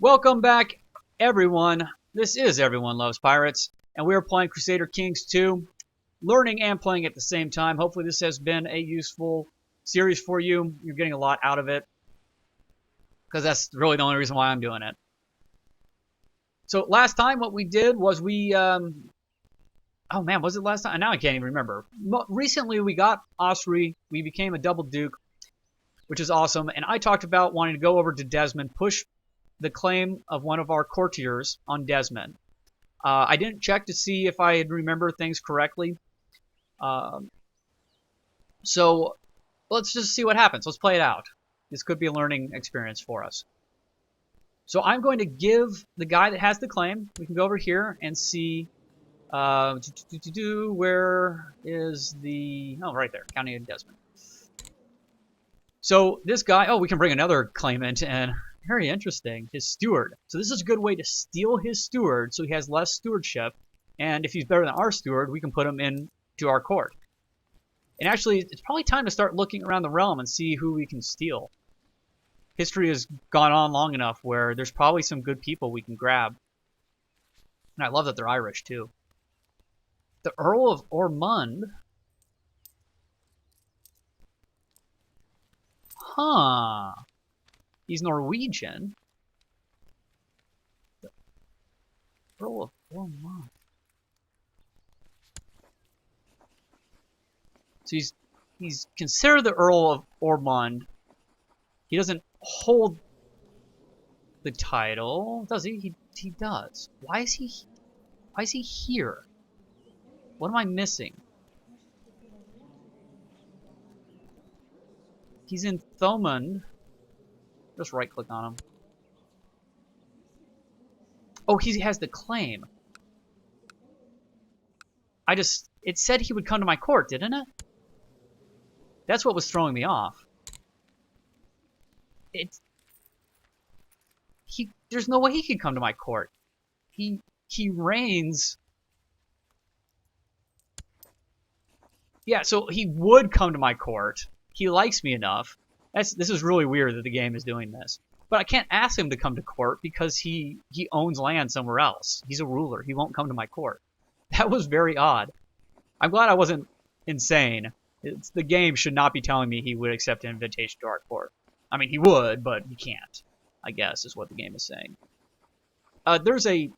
Welcome back, everyone. This is Everyone Loves Pirates, and we are playing Crusader Kings II, learning and playing at the same time. Hopefully this has been a useful series for you. You're getting a lot out of it, because that's really the only reason why I'm doing it. So last time what we did was oh man, was it last time? Now I can't even remember. Recently we got Ossory, we became a double duke, which is awesome, and I talked about wanting to go over to Desmond, push the claim of one of our courtiers on Desmond. I didn't check to see if I had remembered things correctly. So let's just see what happens. Let's play it out. This could be a learning experience for us. So I'm going to give the guy that has the claim. We can go over here and see where is the... Oh, right there. County of Desmond. So this guy... Oh, we can bring another claimant and... Very interesting. His steward. So this is a good way to steal his steward so he has less stewardship. And if he's better than our steward, we can put him into our court. And actually, it's probably time to start looking around the realm and see who we can steal. History has gone on long enough where there's probably some good people we can grab. And I love that they're Irish, too. The Earl of Ormond. Huh. He's Norwegian. The Earl of Ormond. So he's considered the Earl of Ormond. He doesn't hold the title, does he? He does. Why is he here? What am I missing? He's in Thomond. Just right click on him. Oh, he has the claim. It said he would come to my court, didn't it? That's what was throwing me off. There's no way he could come to my court. He reigns. Yeah, so he would come to my court. He likes me enough. This is really weird that the game is doing this. But I can't ask him to come to court because he owns land somewhere else. He's a ruler. He won't come to my court. That was very odd. I'm glad I wasn't insane. The game should not be telling me he would accept an invitation to our court. I mean, he would, but he can't, I guess, is what the game is saying. There's a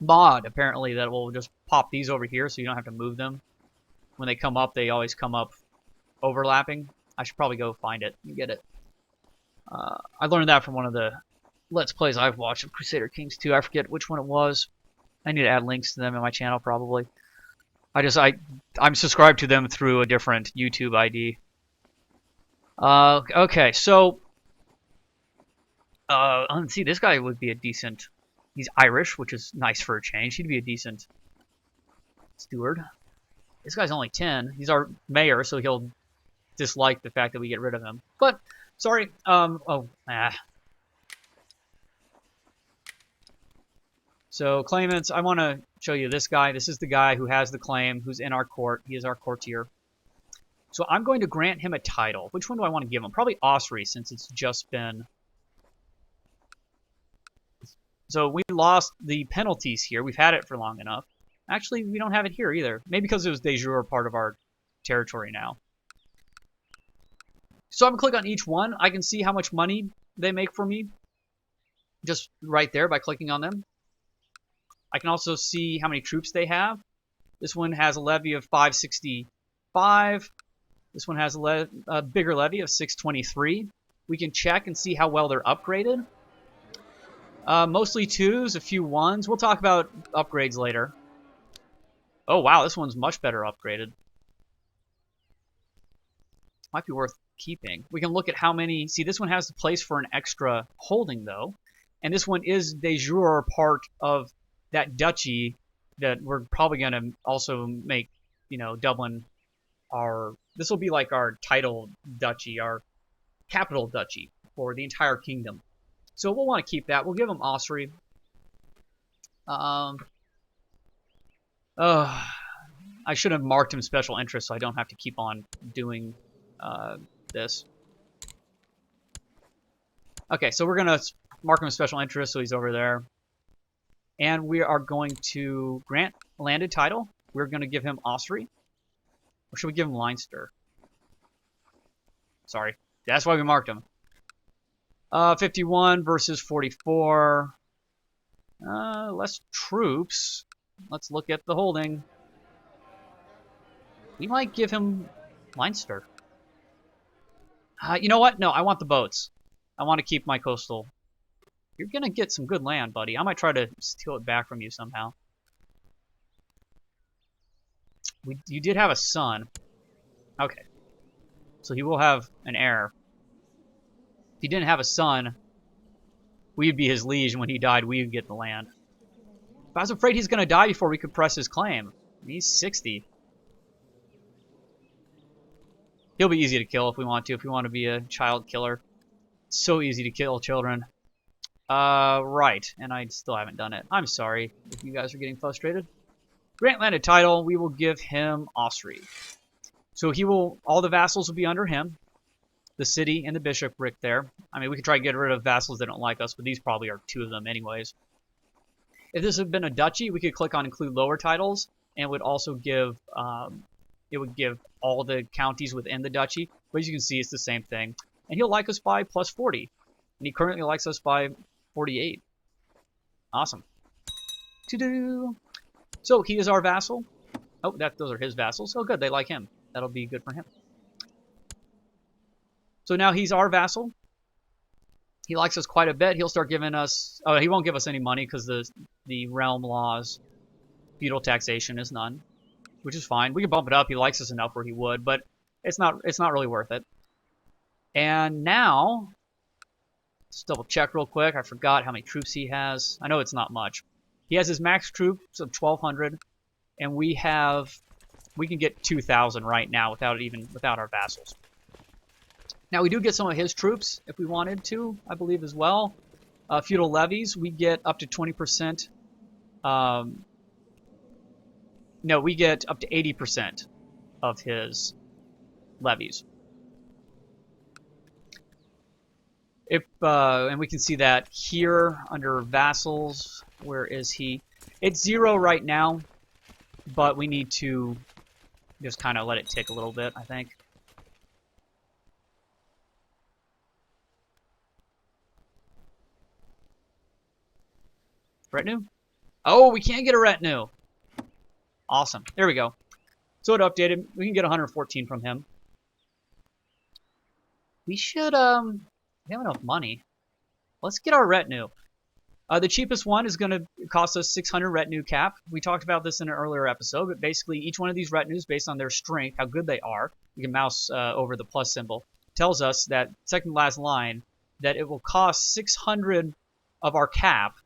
mod, apparently, that will just pop these over here so you don't have to move them. When they come up, they always come up overlapping. I should probably go find it and get it. I learned that from one of the Let's Plays I've watched of Crusader Kings II. I forget which one it was. I need to add links to them in my channel probably. I'm subscribed to them through a different YouTube ID. Okay, so let's see. This guy would be a decent. He's Irish, which is nice for a change. He'd be a decent steward. This guy's only 10. He's our mayor, so he'll dislike the fact that we get rid of him. But sorry. So claimants, I want to show you this guy. This is the guy who has the claim, who's in our court. He is our courtier. So I'm going to grant him a title. Which one do I want to give him? Probably Ossory, since it's just been... So we lost the penalties here. We've had it for long enough. Actually, we don't have it here either. Maybe because it was de jure part of our territory now. So I'm going to click on each one. I can see how much money they make for me. Just right there by clicking on them. I can also see how many troops they have. This one has a levy of 565. This one has a bigger levy of 623. We can check and see how well they're upgraded. Mostly 2s, a few 1s. We'll talk about upgrades later. Oh wow, this one's much better upgraded. Might be worth keeping. We can look at how many... See, this one has the place for an extra holding, though. And this one is de jure part of that duchy that we're probably going to also make, Dublin our... This will be like our title duchy, our capital duchy for the entire kingdom. So we'll want to keep that. We'll give him Ossory. I should have marked him special interest so I don't have to keep on doing this. Okay, so we're going to Mark him as special interest, so he's over there. And we are going to grant landed title. We're going to give him Ossory. Or should we give him Leinster? Sorry. That's why we marked him. 51 versus 44. Less troops. Let's look at the holding. We might give him Leinster. You know what? No, I want the boats. I want to keep my coastal. You're going to get some good land, buddy. I might try to steal it back from you somehow. You did have a son. Okay. So he will have an heir. If he didn't have a son, we'd be his liege, and when he died, we'd get the land. But I was afraid he's going to die before we could press his claim. He's 60. He'll be easy to kill if we want to be a child killer. So easy to kill children. Right, and I still haven't done it. I'm sorry if you guys are getting frustrated. Grant landed title, we will give him Ossory. So all the vassals will be under him. The city and the bishopric there. I mean, we could try to get rid of vassals that don't like us, but these probably are 2 of them anyways. If this had been a duchy, we could click on include lower titles, and it would also give, it would give all the counties within the duchy. But as you can see, it's the same thing. And he'll like us by plus 40. And he currently likes us by 48. Awesome. To-do. So he is our vassal. Oh, those are his vassals. Oh, good. They like him. That'll be good for him. So now he's our vassal. He likes us quite a bit. He'll start giving us... Oh, he won't give us any money because the realm laws, feudal taxation is none, which is fine. We can bump it up. He likes us enough where he would, but it's not really worth it. And now, let's double check real quick. I forgot how many troops he has. I know it's not much. He has his max troops of 1,200, and we can get 2,000 right now without our vassals. Now we do get some of his troops if we wanted to, I believe as well. Feudal levies, we get up to 20%. No, we get up to 80% of his levies. And we can see that here under vassals. Where is he? It's 0 right now, but we need to just kind of let it tick a little bit, I think. Retinue? Oh, we can't get a retinue. Awesome. There we go. So it updated. We can get 114 from him. We should, we have enough money. Let's get our retinue. The cheapest one is going to cost us 600 retinue cap. We talked about this in an earlier episode, but basically each one of these retinues, based on their strength, how good they are, you can mouse over the plus symbol, tells us that, second to last line, that it will cost 600 of our cap,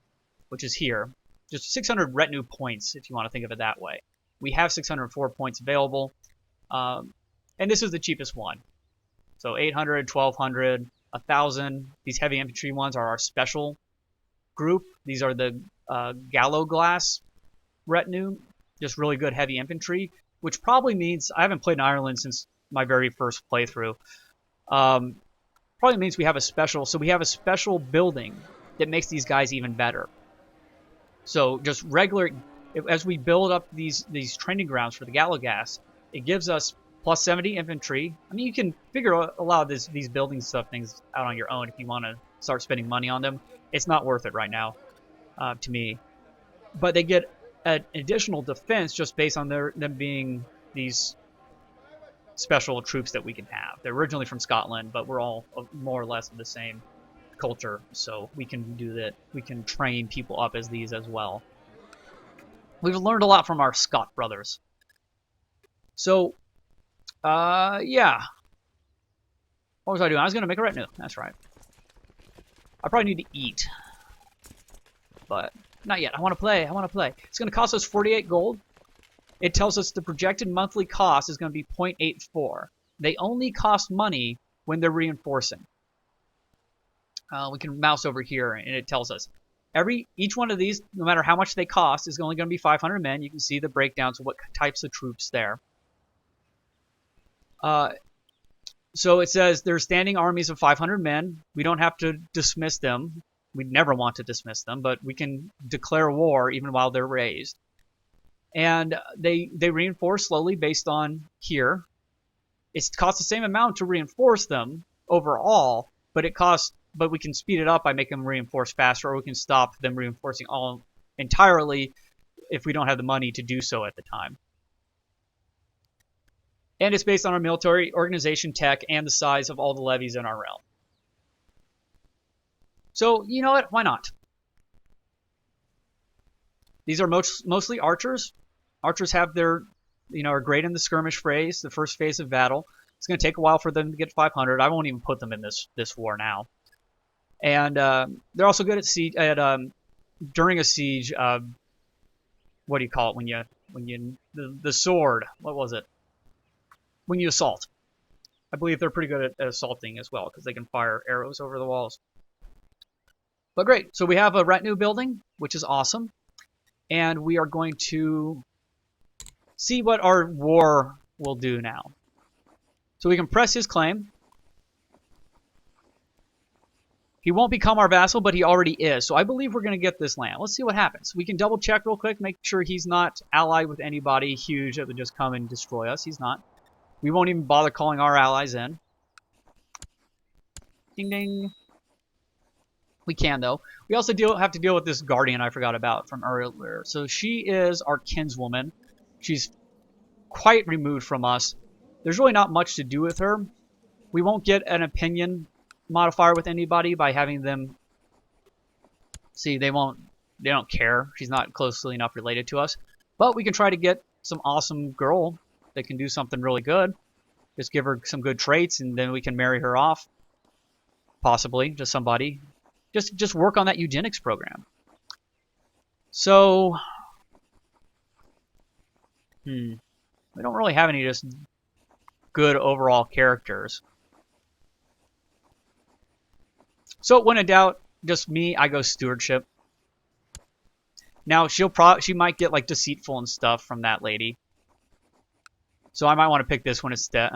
which is here, just 600 retinue points, if you want to think of it that way. We have 604 points available, and this is the cheapest one. So 800, 1200, 1000. These heavy infantry ones are our special group. These are the gallo glass retinue, just really good heavy infantry, which probably means I haven't played in Ireland since my very first playthrough. Probably means we have a special building that makes these guys even better. So just regular, as we build up these training grounds for the gallo gas, it gives us plus 70 infantry. I mean, you can figure a lot of these building stuff things out on your own if you want to start spending money on them. It's not worth it right now, to me. But they get an additional defense just based on them being these special troops that we can have. They're originally from Scotland, but we're all more or less of the same culture, so we can do that. We can train people up as these as well. We've learned a lot from our Scott brothers. So, yeah. What was I doing? I was going to make a retinue. That's right. I probably need to eat. But not yet. I want to play. It's going to cost us 48 gold. It tells us the projected monthly cost is going to be 0.84. They only cost money when they're reinforcing. We can mouse over here, and it tells us each one of these, no matter how much they cost, is only going to be 500 men. You can see the breakdowns of what types of troops there. So it says there's standing armies of 500 men. We don't have to dismiss them. We'd never want to dismiss them, but we can declare war even while they're raised. And they reinforce slowly based on here. It costs the same amount to reinforce them overall, but we can speed it up by making them reinforce faster, or we can stop them reinforcing all entirely if we don't have the money to do so at the time. And it's based on our military organization, tech, and the size of all the levies in our realm. So, you know what? Why not? These are mostly archers. Archers have their, are great in the skirmish phase, the first phase of battle. It's going to take a while for them to get 500. I won't even put them in this war now. And they're also good at siege. During a siege, what do you call it when the sword? What was it? When you assault. I believe they're pretty good at assaulting as well because they can fire arrows over the walls. But great. So we have a retinue building, which is awesome. And we are going to see what our war will do now. So we can press his claim. He won't become our vassal, but he already is. So I believe we're going to get this land. Let's see what happens. We can double check real quick, make sure he's not allied with anybody huge that would just come and destroy us. He's not. We won't even bother calling our allies in. Ding ding. We can, though. We also have to deal with this guardian I forgot about from earlier. So she is our kinswoman. She's quite removed from us. There's really not much to do with her. We won't get an opinion modifier with anybody by having them... See, they don't care. She's not closely enough related to us. But we can try to get some awesome girl that can do something really good. Just give her some good traits, and then we can marry her off. Possibly, just somebody. Just work on that eugenics program. So, we don't really have any just good overall characters. So when in doubt, just me, I go stewardship. Now she might get like deceitful and stuff from that lady. So I might want to pick this one instead.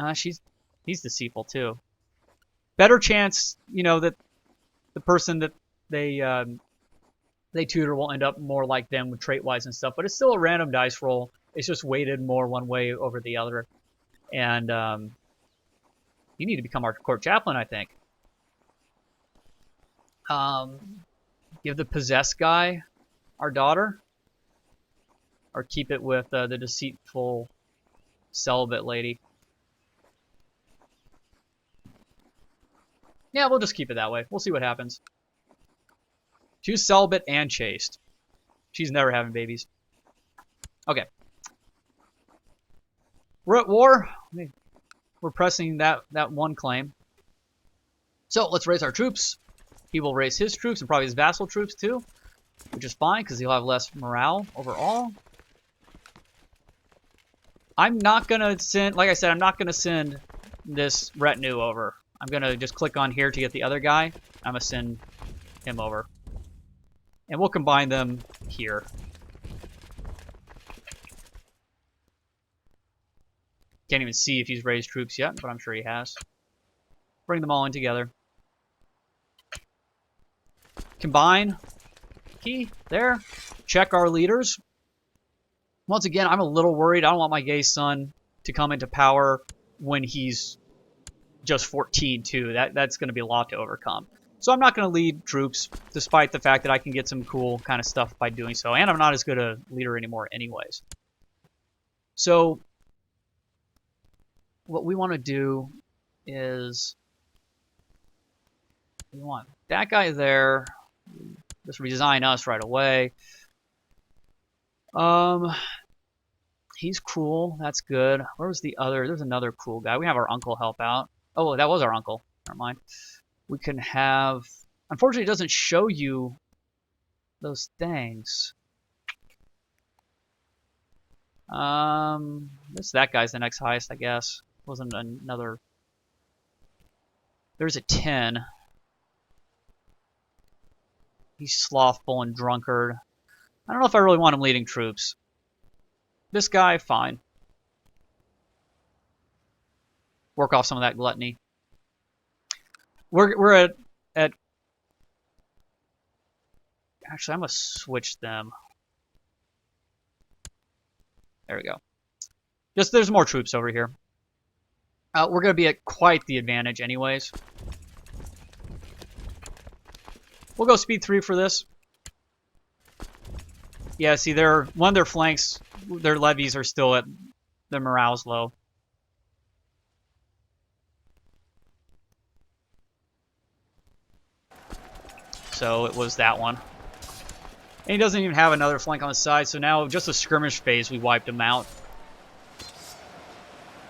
He's deceitful too. Better chance, that the person that they tutor will end up more like them with trait-wise and stuff. But it's still a random dice roll. It's just weighted more one way over the other. And you need to become our court chaplain, I think. Give the possessed guy our daughter. Or keep it with the deceitful celibate lady. Yeah, we'll just keep it that way. We'll see what happens. Choose celibate and chaste. She's never having babies. Okay. We're at war. We're pressing that one claim. So let's raise our troops. He will raise his troops and probably his vassal troops too, which is fine because he'll have less morale overall. I'm not going to send, like I said, I'm not going to send this retinue over. I'm going to just click on here to get the other guy. I'm going to send him over. And we'll combine them here. Can't even see if he's raised troops yet, but I'm sure he has. Bring them all in together. Combine. Key. There. Check our leaders. Once again, I'm a little worried. I don't want my gay son to come into power when he's just 14 too. That's going to be a lot to overcome. So I'm not going to lead troops, despite the fact that I can get some cool kind of stuff by doing so. And I'm not as good a leader anymore anyways. So what we want to do is we want that guy there. Just redesign us right away. He's cruel. That's good. Where was the other? There's another cruel guy. We have our uncle help out. Oh, that was our uncle. Never mind. We can have... Unfortunately, it doesn't show you those things. That guy's the next highest, I guess. Wasn't another... There's a 10. He's slothful and drunkard. I don't know if I really want him leading troops. This guy, fine. Work off some of that gluttony. We're at Actually, I'm going to switch them. There we go. Just there's more troops over here. We're going to be at quite the advantage anyways. We'll go speed 3 for this. Yeah, see, one of their flanks, their levies are still at, their morale's low. So it was that one. And he doesn't even have another flank on the side, so now just a skirmish phase, we wiped him out.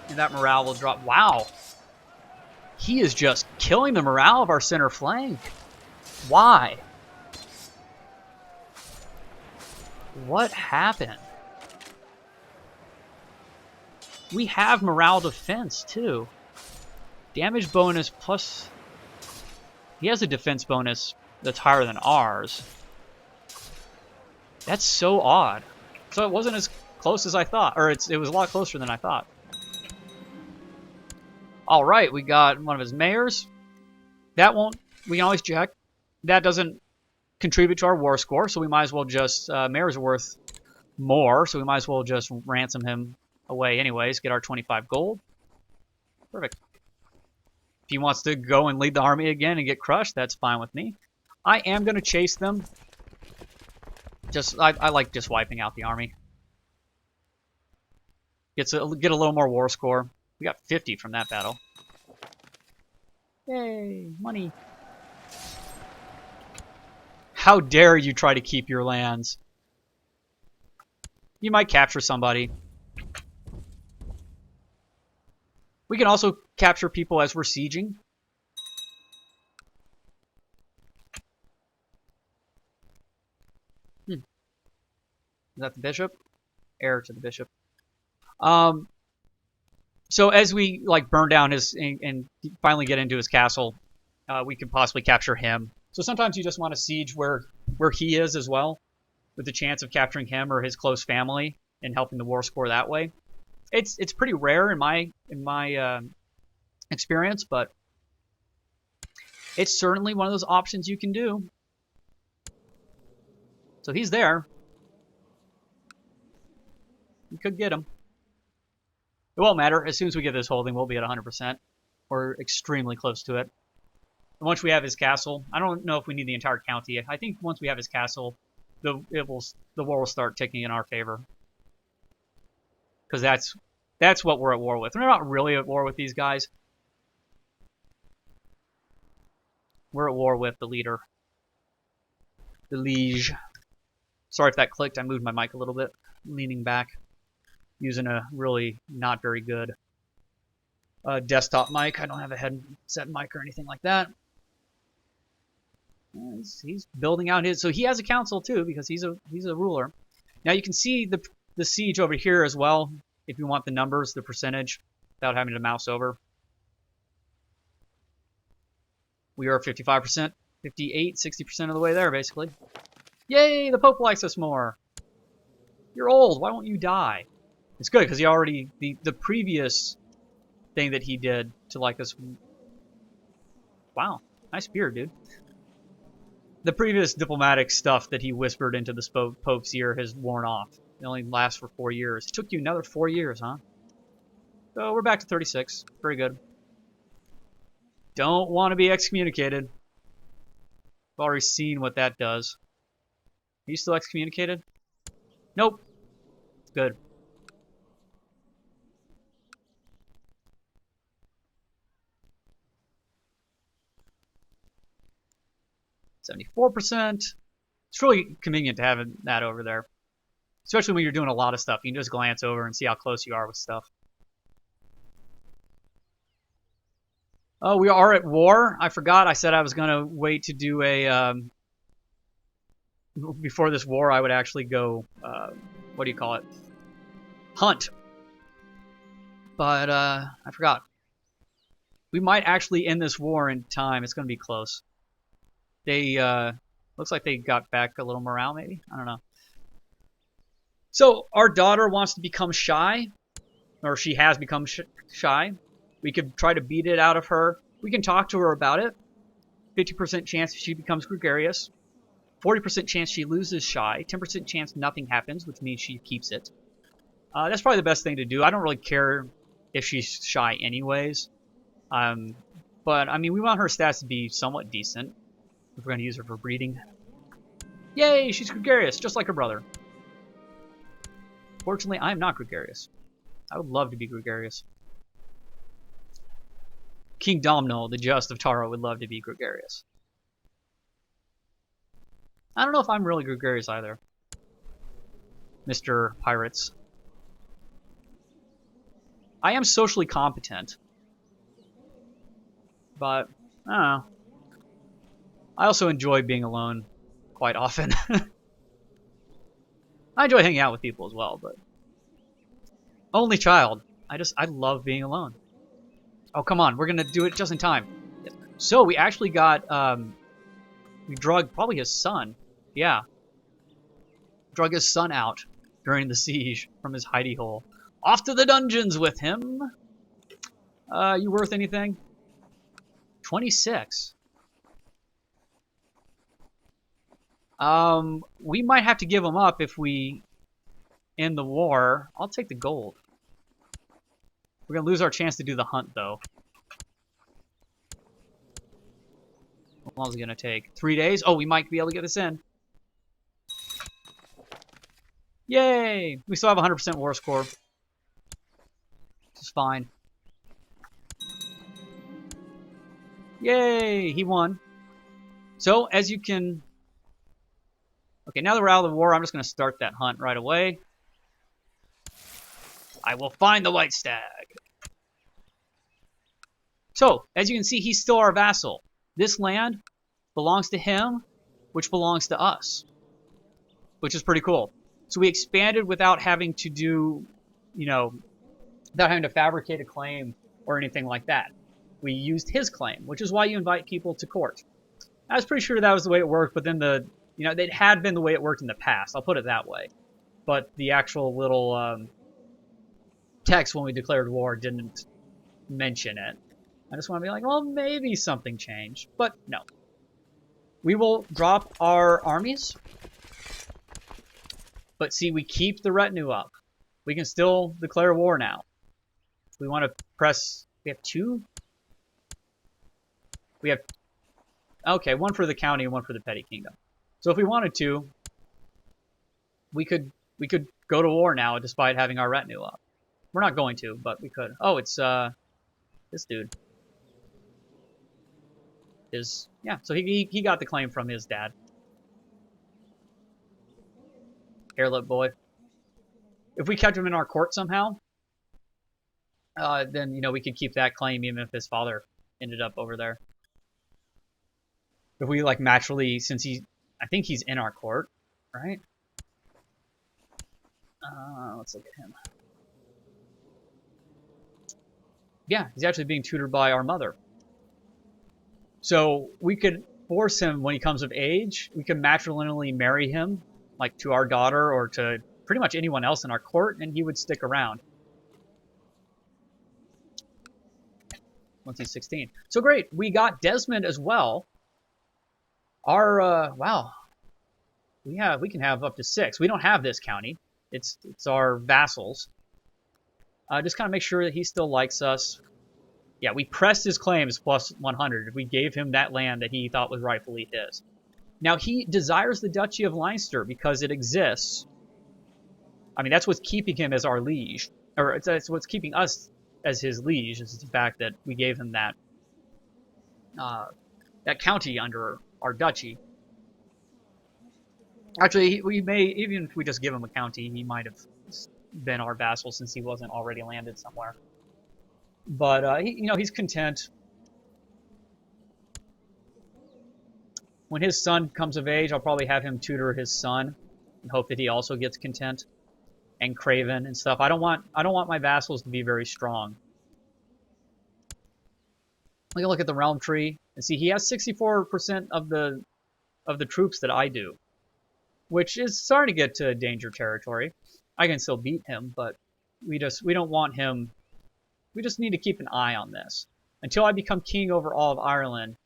And that morale will drop. Wow. He is just killing the morale of our center flank. Why? What happened? We have morale defense, too. Damage bonus plus... He has a defense bonus that's higher than ours. That's so odd. So it wasn't as close as I thought. Or it was a lot closer than I thought. Alright, we got one of his mayors. That won't... We can always check. That doesn't contribute to our war score, so we might as well just... Mayor's worth more, so we might as well just ransom him away anyways. Get our 25 gold. Perfect. If he wants to go and lead the army again and get crushed, that's fine with me. I am going to chase them. I like just wiping out the army. Get a little more war score. We got 50 from that battle. Yay, money. How dare you try to keep your lands? You might capture somebody. We can also capture people as we're sieging. Is that the bishop? Heir to the bishop. So as we like burn down his and finally get into his castle, we could possibly capture him. So sometimes you just want to siege where he is as well, with the chance of capturing him or his close family and helping the war score that way. It's pretty rare in my experience, but it's certainly one of those options you can do. So he's there. We could get him. It won't matter. As soon as we get this holding, we'll be at 100%. Or extremely close to it. And once we have his castle, I don't know if we need the entire county. I think once we have his castle, the war will start ticking in our favor. Because that's what we're at war with. We're not really at war with these guys. We're at war with the leader. The liege. Sorry if that clicked. I moved my mic a little bit. Leaning back. Using a really not very good desktop mic. I don't have a headset mic or anything like that. He's building out his... So he has a council too, because he's a ruler. Now you can see the siege over here as well, if you want the numbers, the percentage, without having to mouse over. We are 55%, 58, 60% of the way there, basically. Yay, the Pope likes us more. You're old, why won't you die? It's good, because he already... The previous thing that he did to like us... Wow, nice beard, dude. The previous diplomatic stuff that he whispered into the Pope's ear has worn off. It only lasts for 4 years. It took you another 4 years, huh? So we're back to 36. Very good. Don't want to be excommunicated. I've already seen what that does. Are you still excommunicated? Nope. Good. %. It's really convenient to have that over there. Especially when you're doing a lot of stuff. You can just glance over and see how close you are with stuff. Oh, we are at war. I forgot. I said I was going to wait to do a... before this war, I would actually go... what do you call it? Hunt. But I forgot. We might actually end this war in time. It's going to be close. They... looks like they got back a little morale, maybe? I don't know. So, our daughter wants to become shy. Or she has become shy. We could try to beat it out of her. We can talk to her about it. 50% chance she becomes gregarious. 40% chance she loses shy. 10% chance nothing happens, which means she keeps it. That's probably the best thing to do. I don't really care if she's shy anyways. But, I mean, we want her stats to be somewhat decent if we're going to use her for breeding. Yay, she's gregarious, just like her brother. Fortunately, I am not gregarious. I would love to be gregarious. King Domno, the Just of Taro, would love to be gregarious. I don't know if I'm really gregarious either, Mr. Pirates. I am socially competent, but I don't know. I also enjoy being alone quite often. I enjoy hanging out with people as well, but only child. I love being alone. Oh, come on, we're gonna do it just in time. So we actually got we drugged probably his son. Yeah, drug his son out during the siege from his hidey hole. Off to the dungeons with him. You worth anything? 26. We might have to give him up if we end the war. I'll take the gold. We're gonna lose our chance to do the hunt, though. How long is it gonna take? 3 days? Oh, we might be able to get this in. Yay! We still have 100% war score. This is fine. Yay! He won. So, as you can... Okay, now that we're out of the war, I'm just going to start that hunt right away. I will find the white stag. So, as you can see, he's still our vassal. This land belongs to him, which belongs to us. Which is pretty cool. So we expanded without having to do, without having to fabricate a claim or anything like that. We used his claim, which is why you invite people to court. I was pretty sure that was the way it worked, but then it had been the way it worked in the past. I'll put it that way. But the actual little text when we declared war didn't mention it. I just want to be like, well, maybe something changed. But no. We will drop our armies. But see, we keep the retinue up. We can still declare war now. We want to press... We have 2? We have... Okay, 1 for the county and 1 for the petty kingdom. So if we wanted to, we could go to war now despite having our retinue up. We're not going to, but we could. Oh, it's this dude. Yeah, so he got the claim from his dad. Hairlip boy. If we kept him in our court somehow, then we could keep that claim even if his father ended up over there. If we naturally, since I think he's in our court, right? Let's look at him. Yeah, he's actually being tutored by our mother. So we could force him when he comes of age. We could matrilineally marry him, to our daughter or to pretty much anyone else in our court, and he would stick around. Once he's 16. So great, we got Desmond as well. Our, wow. We can have up to 6. We don't have this county. It's our vassals. Just kind of make sure that he still likes us. Yeah, we pressed his claims plus 100. We gave him that land that he thought was rightfully his. Now, he desires the Duchy of Leinster because it exists. I mean, that's what's keeping him as our liege. Or that's what's keeping us as his liege, is the fact that we gave him that that county under our duchy. Actually, we may, even if we just give him a county, he might have been our vassal since he wasn't already landed somewhere. But, he's content. When his son comes of age, I'll probably have him tutor his son and hope that he also gets content and craven and stuff. I don't want my vassals to be very strong. We can look at the realm tree and see he has 64% of the troops that I do, which is starting to get to danger territory. I can still beat him, but we don't want him. We just need to keep an eye on this until I become king over all of Ireland.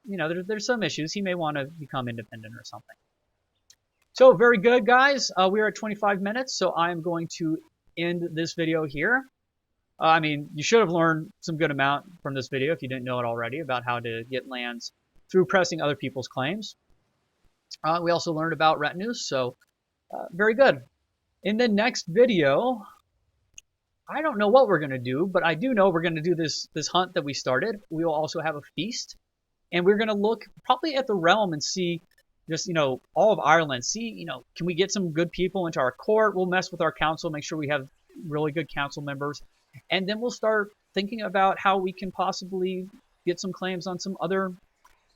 you know, there's some issues. He may want to become independent or something. So very good, guys. We're at 25 minutes, so I'm going to end this video here. I mean, you should have learned some good amount from this video if you didn't know it already about how to get lands through pressing other people's claims. We also learned about retinues, so very good. In the next video, I don't know what we're going to do, but I do know we're going to do this hunt that we started. We will also have a feast, and we're going to look probably at the realm and see just, you know, all of Ireland. See, you know, can we get some good people into our court? We'll mess with our council, make sure we have really good council members. And then we'll start thinking about how we can possibly get some claims on some other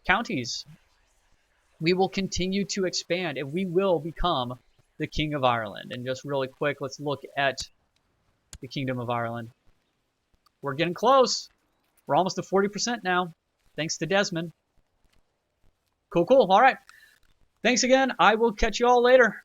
counties. We will continue to expand, and we will become the King of Ireland. And just really quick, let's look at the Kingdom of Ireland. We're getting close. We're almost to 40% now, thanks to Desmond. Cool, cool. All right. Thanks again. I will catch you all later.